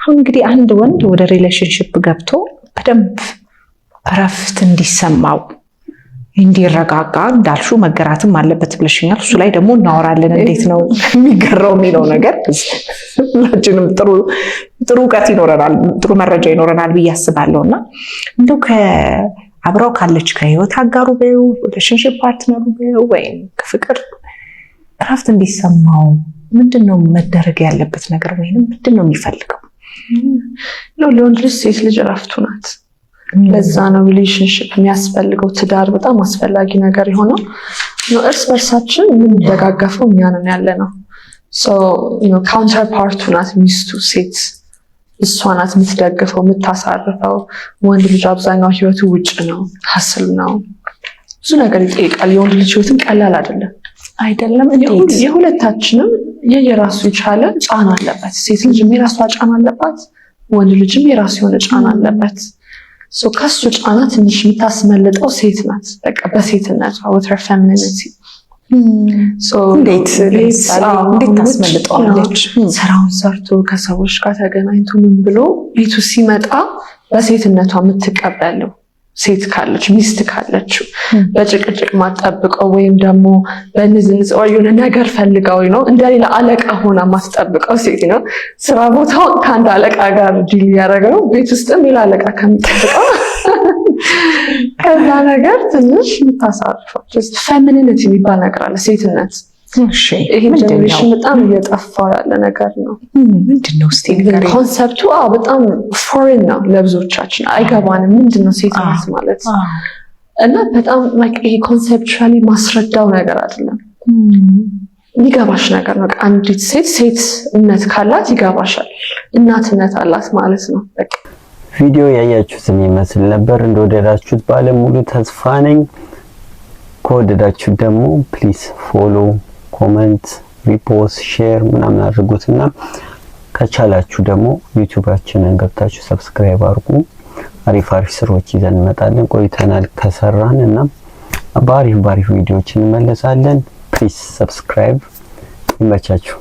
አሁን እንግዲህ አንድ ወንድ ወደ ሪሌሽንሺፕ ገብቶ በደንብ እረፍት እንዲሰማው እንዲረጋጋ እንዳልሹ መገራትም አለበት ብለሽኛል። እሱ ላይ ደግሞ እናወራለን። እንዴት ነው የሚገራው የሚለው ነገር ሁላችንም ጥሩ እውቀት ይኖረናል፣ ጥሩ መረጃ ይኖረናል ብዬ አስባለሁና እንደው አብረው ካለች ከህይወት አጋሩ በይው ሪሌሽንሺፕ ፓርትነሩ በይው ወይም ከፍቅር እረፍት እንዲሰማው ምንድነው መደረግ ያለበት ነገር ወይንም ምንድነው የሚፈልገው? ለወንድ ልጅ ሴት ልጅ እረፍቱ ናት። ለዛ ነው ሪሌሽንሺፕ የሚያስፈልገው። ትዳር በጣም አስፈላጊ ነገር የሆነው እርስ በርሳችን የምንደጋገፈው እኛ ነን ያለነው። ካውንተር ፓርቱ ናት ሚስቱ ሴት፣ እሷ ናት የምትደግፈው የምታሳርፈው። ወንድ ልጅ አብዛኛው ህይወቱ ውጭ ነው፣ ሀስል ነው፣ ብዙ ነገር ይጠይቃል። የወንድ ልጅ ህይወትም ቀላል አይደለም። የሁለታችንም የራሱ የቻለ ጫና አለበት። ሴት ልጅም የራሷ ጫና አለባት፣ ወንድ ልጅም የራሱ የሆነ ጫና አለበት። ከሱ ጫና ትንሽ የምታስመልጠው ሴት ናት። በቃ በሴትነቷ with her femininity እንዴት ታስመልጠዋለች? ስራውን ሰርቶ ከሰዎች ጋር ተገናኝቶ ምን ብሎ ቤቱ ሲመጣ በሴትነቷ የምትቀበለው ሴት ካለች፣ ሚስት ካለችው በጭቅጭቅ ማትጠብቀው ወይም ደግሞ በንዝንዝ የሆነ ነገር ፈልጋው ነው እንደሌላ አለቃ ሆና ማትጠብቀው ሴት ነው። ስራ ቦታው ከአንድ አለቃ ጋር ዲል ያደረገው ቤት ውስጥም ሌላ አለቃ ከምትጠብቀው ከዛ ነገር ትንሽ የምታሳርፈው ፌሚኒኒቲ የሚባል ነገር አለ፣ ሴትነት። ይሄ ጀነሬሽን በጣም እየጠፋ ያለ ነገር ነው። ምንድነው እስቲ ንገሪኝ። ኮንሰፕቱ በጣም ፎሬን ነው ለብዙዎቻችን፣ አይገባንም ምንድነው ሴትነት ማለት። እና በጣም ይሄ ኮንሰፕቹዋሊ ማስረዳው ነገር አይደለም፣ የሚገባሽ ነገር ነው። አንዲት ሴትነት ካላት ይገባሻል፣ እናትነት አላት ማለት ነው። በቃ ቪዲዮ ያያችሁትን ይመስል ነበር። እንደወደዳችሁት ባለሙሉ ተስፋ ነኝ። ከወደዳችሁት ደግሞ ፕሊዝ ፎሎ፣ ኮሜንት፣ ሪፖስት፣ ሼር ምናምን አድርጉትና ከቻላችሁ ደግሞ ዩቲዩባችንን ገብታችሁ ሰብስክራይብ አድርጉ። አሪፍ ስራዎች ይዘን እንመጣለን። ቆይተናል ከሰራን እና ባሪፍ ቪዲዮዎች እንመለሳለን። ፕሊዝ ሰብስክራይብ። ይመቻችሁ።